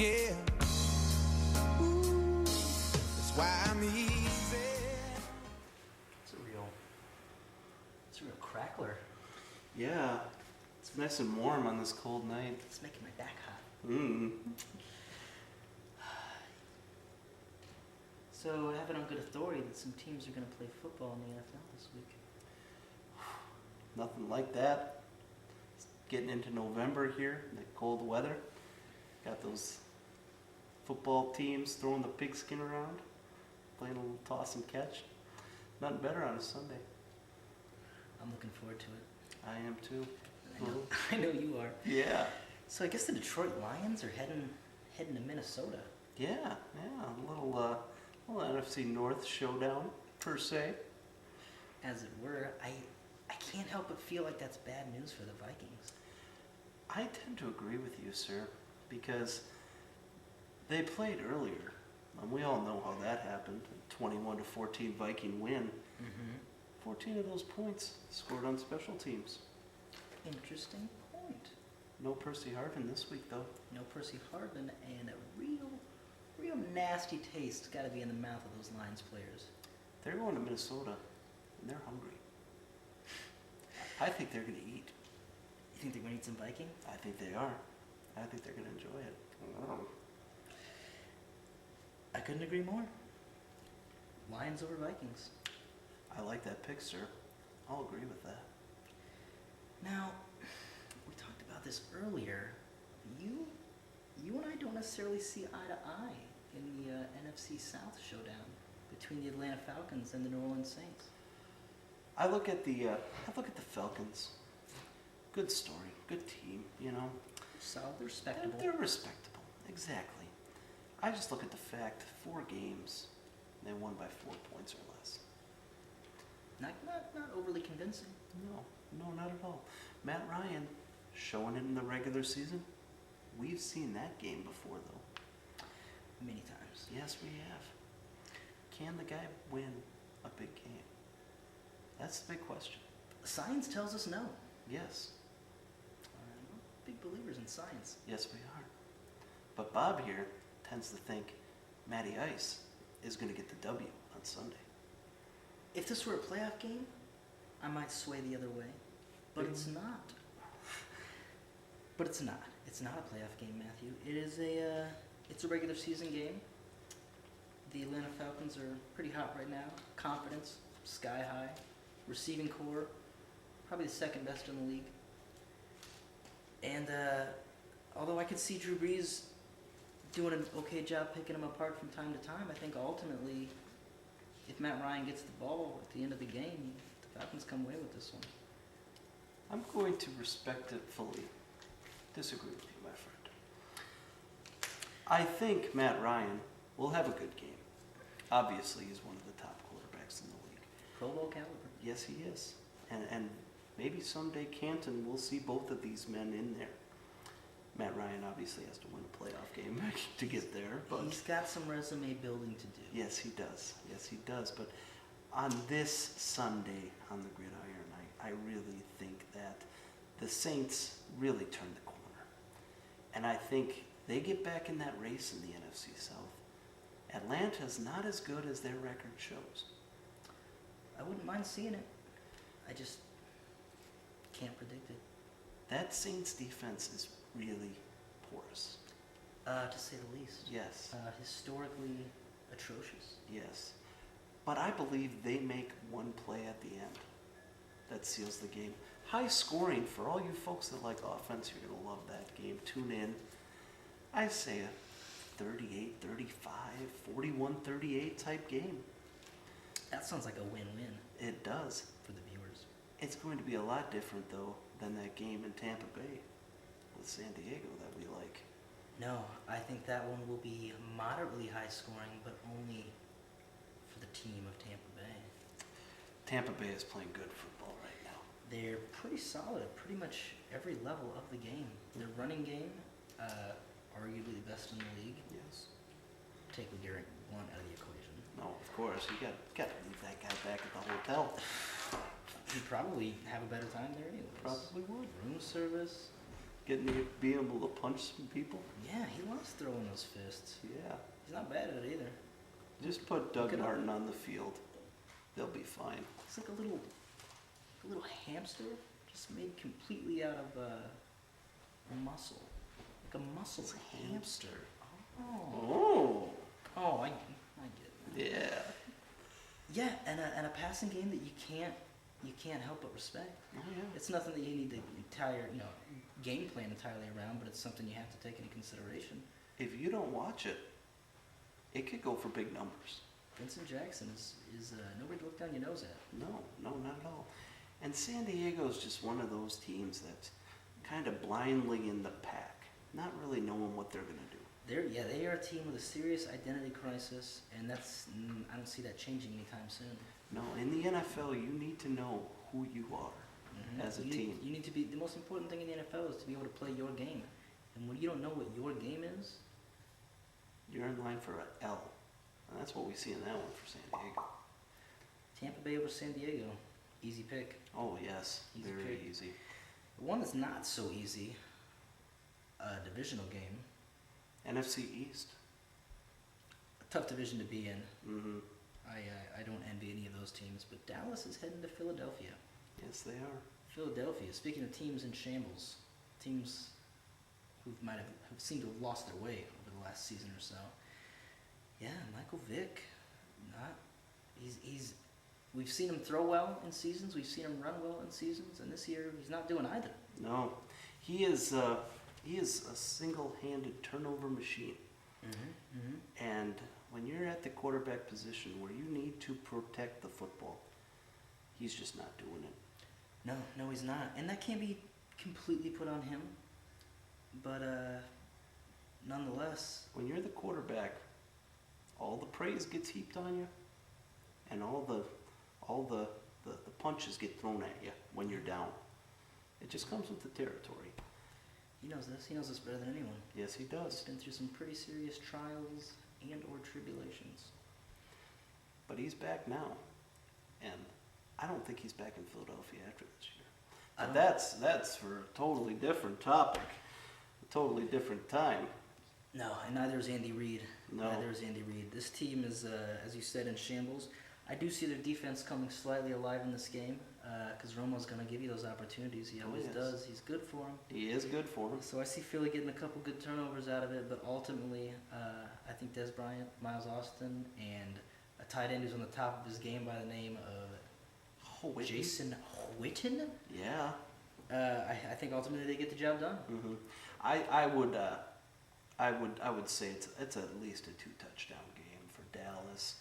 yeah. Ooh, that's why I'm easy. It's a real crackler. Yeah, it's nice and warm on this cold night. It's making my back hot. So I have it on good authority that some teams are going to play football in the NFL this week. Nothing like that. It's getting into November here, the cold weather. Got those football teams throwing the pigskin around, playing a little toss and catch. Nothing better on a Sunday. I'm looking forward to it. I am too. I know you are. Yeah. So I guess the Detroit Lions are heading to Minnesota. Yeah. A little NFC North showdown per se. As it were, I can't help but feel like that's bad news for the Vikings. I tend to agree with you, sir, because they played earlier, and we all know how that happened. 21-14 Viking win. 14 of those points scored on special teams. Interesting point. No Percy Harvin this week, though. No Percy Harvin, and a real nasty taste got to be in the mouth of those Lions players. They're going to Minnesota, and they're hungry. I think they're going to eat. You think they're going to eat some Viking? I think they are. I think they're going to enjoy it. I couldn't agree more. Lions over Vikings. I like that pick, sir. I'll agree with that. Now, we talked about this earlier. You and I don't necessarily see eye to eye in the NFC South showdown between the Atlanta Falcons and the New Orleans Saints. I look at the Falcons. Good story, good team, you know. Solid, respectable. They're respectable, exactly. I just look at the fact, 4 games, they won by 4 points or less. Not overly convincing. No, not at all. Matt Ryan, showing it in the regular season. We've seen that game before, though. Many times. Yes, we have. Can the guy win a big game? That's the big question. Science tells us no. Yes. We're big believers in science. Yes, we are. But Bob here tends to think Matty Ice is going to get the W on Sunday. If this were a playoff game, I might sway the other way. But it's not. It's not a playoff game, Matthew. It's a regular season game. The Atlanta Falcons are pretty hot right now. Confidence, sky high. Receiving core, probably the second best in the league. And although I could see Drew Brees doing an okay job picking them apart from time to time, I think ultimately, if Matt Ryan gets the ball at the end of the game, the Falcons come away with this one. I'm going to respectfully disagree with you, my friend. I think Matt Ryan will have a good game. Obviously, he's one of the top quarterbacks in the league. Pro Bowl caliber. Yes, he is. And maybe someday Canton will see both of these men in there. Matt Ryan obviously has to win a playoff game to get there. But he's got some resume building to do. Yes, he does. But on this Sunday on the gridiron, I really think that the Saints really turned the corner. And I think they get back in that race in the NFC South. Atlanta's not as good as their record shows. I wouldn't mind seeing it. I just can't predict it. That Saints defense is really porous. To say the least. Yes. Historically atrocious. Yes. But I believe they make one play at the end that seals the game. High scoring. For all you folks that like offense, you're going to love that game. Tune in. I say a 38-35, 41-38 type game. That sounds like a win-win. It does. For the viewers. It's going to be a lot different, though, than that game in Tampa Bay with San Diego that we like. No, I think that one will be moderately high scoring, but only for the team of Tampa Bay. Tampa Bay is playing good football right now. They're pretty solid at pretty much every level of the game. Their running game, arguably the best in the league. Yes. Take LeGarrette Blount out of the equation. No, of course. You got to leave that guy back at the hotel. He'd probably have a better time there anyways. Probably would. Room service, getting to be able to punch some people. Yeah, he loves throwing those fists. Yeah. He's not bad at it either. Just put Doug Look it up. Martin on the field. They'll be fine. He's like a little hamster, just made completely out of muscle, like a muscle hamster. Oh. Oh. I get it. Yeah. Yeah, and a passing game that you can't help but respect. Oh yeah. It's nothing that you need to game plan entirely around, but it's something you have to take into consideration. If you don't watch it, it could go for big numbers. Vincent Jackson is nobody to look down your nose at. No, not at all. And San Diego is just one of those teams that's kind of blindly in the pack, not really knowing what they're going to do. They are a team with a serious identity crisis, and I don't see that changing anytime soon. No, in the NFL, you need to know who you are as a team. You need to be. The most important thing in the NFL is to be able to play your game, and when you don't know what your game is, you're in line for an L, and that's what we see in that one for San Diego. Tampa Bay over San Diego, easy pick. Oh yes, Easy very pick. easy. The one that's not so easy, a divisional game. NFC East. A tough division to be in. Mm-hmm. I don't envy any of those teams, but Dallas is heading to Philadelphia. Yes, they are. Philadelphia, speaking of teams in shambles, teams who might have seemed to have lost their way over the last season or so. Yeah, Michael Vick, we've seen him throw well in seasons, we've seen him run well in seasons, and this year he's not doing either. No, he is a single-handed turnover machine. And when you're at the quarterback position where you need to protect the football, he's just not doing it. No, he's not. And that can't be completely put on him. But nonetheless, When you're the quarterback, all the praise gets heaped on you, and all the punches get thrown at you when you're down. It just comes with the territory. he knows this. He knows this better than anyone. Yes, he He's does. been through some pretty serious trials and or tribulations. But he's back now, and I don't think he's back in Philadelphia after this year. But that's for a totally different topic, a totally different time. No, and neither is Andy Reid. No. Neither is Andy Reid. This team is, as you said, in shambles. I do see their defense coming slightly alive in this game because Romo's going to give you those opportunities. He always yes. does. He's good for them. He is good for him. So I see Philly getting a couple good turnovers out of it, but ultimately I think Des Bryant, Miles Austin, and a tight end who's on the top of his game by the name of Jason Witten. Yeah. I think ultimately they get the job done. Mm-hmm. I would say it's at least a 2-touchdown game for Dallas.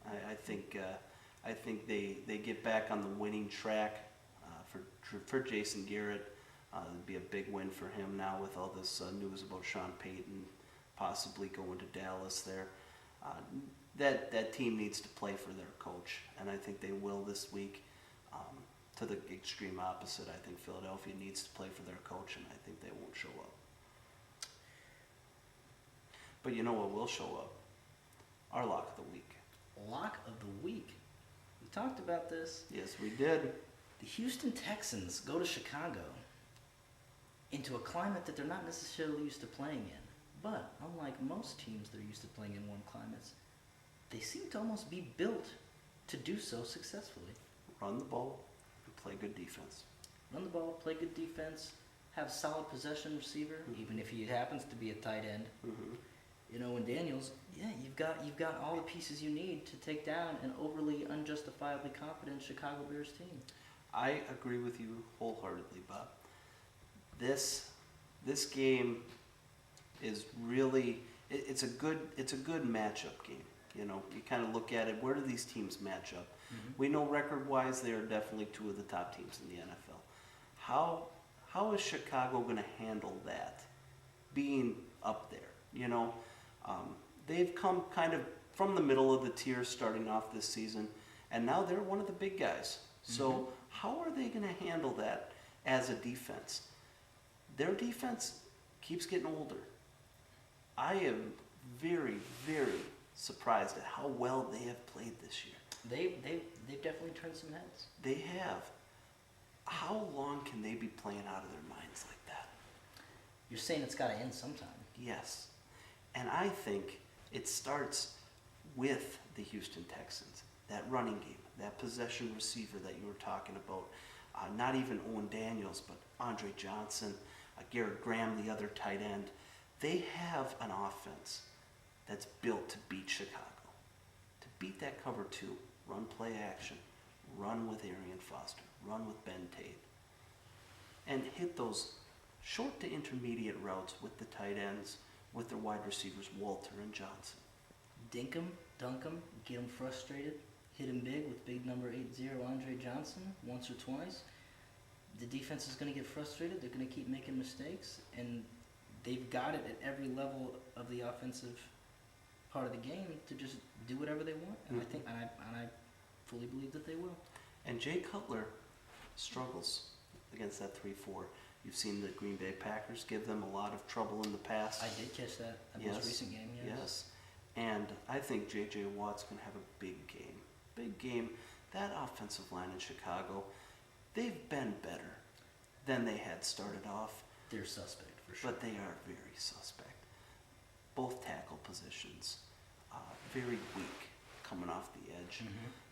I think they get back on the winning track for Jason Garrett. It'd be a big win for him now with all this news about Sean Payton possibly going to Dallas there. That team needs to play for their coach, and I think they will this week. To the extreme opposite, I think Philadelphia needs to play for their coach, and I think they won't show up. But you know what will show up? Our lock of the week. Lock of the week. We talked about this. Yes, we did. The Houston Texans go to Chicago into a climate that they're not necessarily used to playing in. But unlike most teams that are used to playing in warm climates, they seem to almost be built to do so successfully. Run the ball and play good defense. Run the ball, play good defense, have a solid possession receiver, even if he happens to be a tight end. Mm-hmm. You know, in Daniels, you've got all the pieces you need to take down an overly unjustifiably confident Chicago Bears team. I agree with you wholeheartedly, Bob. This game is really it's a good matchup game. You know, you kind of look at it. Where do these teams match up? Mm-hmm. We know record-wise they are definitely two of the top teams in the NFL. How is Chicago going to handle that? Being up there, you know, they've come kind of from the middle of the tier starting off this season, and now they're one of the big guys. So how are they going to handle that as a defense? Their defense keeps getting older. I am very, very surprised at how well they have played this year. They've definitely turned some heads. They have. How long can they be playing out of their minds like that? You're saying it's got to end sometime. Yes. And I think it starts with the Houston Texans. That running game, that possession receiver that you were talking about. Not even Owen Daniels, but Andre Johnson, Garrett Graham, the other tight end. They have an offense that's built to beat Chicago. To beat that cover two, run play action, run with Arian Foster, run with Ben Tate, and hit those short to intermediate routes with the tight ends, with their wide receivers, Walter and Johnson. Dink 'em, dunk 'em, get 'em frustrated, hit 'em big with big number 80 Andre Johnson once or twice. The defense is going to get frustrated. They're going to keep making mistakes, and they've got it at every level of the offensive part of the game to just do whatever they want. And I fully believe that they will. And Jay Cutler struggles against that 3-4. You've seen the Green Bay Packers give them a lot of trouble in the past. I did catch that most recent game. Yes. And I think J.J. Watt's going to have a big game. Big game. That offensive line in Chicago, they've been better than they had started off. They're suspect for sure. But they are very suspect. Both tackle positions, very weak coming off the edge.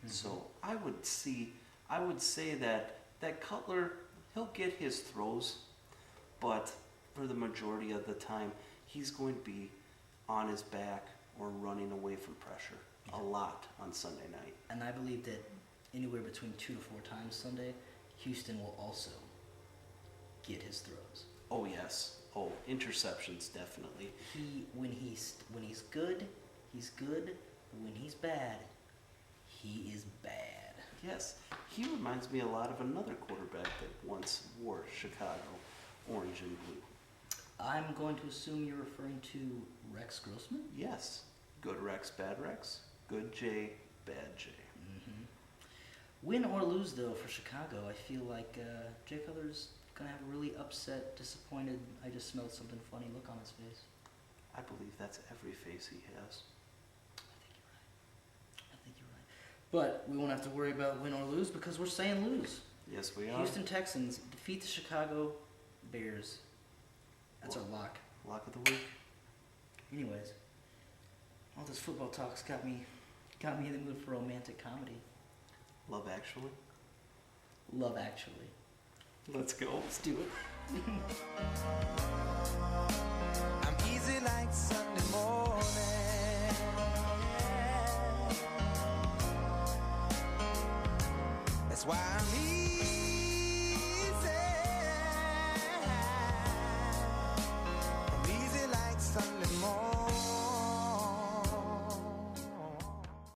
So I would say that Cutler, he'll get his throws, but for the majority of the time, he's going to be on his back or running away from pressure a lot on Sunday night. And I believe that anywhere between 2 to 4 times Sunday, Houston will also get his throws. Oh yes. Oh, interceptions definitely. When he's good, he's good. But when he's bad, he is bad. Yes. He reminds me a lot of another quarterback that once wore Chicago orange and blue. I'm going to assume you're referring to Rex Grossman? Yes. Good Rex, bad Rex. Good J, bad J. Win or lose, though, for Chicago, I feel like Jay Cutler's going to have a really upset, disappointed, I just smelled something funny look on his face. I believe that's every face he has. I think you're right. But we won't have to worry about win or lose because we're saying lose. Yes, we are. Houston Texans defeat the Chicago Bears. That's our lock. Lock of the week. Anyways, all this football talk's got me in the mood for romantic comedy. Love Actually. Love Actually. Let's go. Let's do it. I'm easy like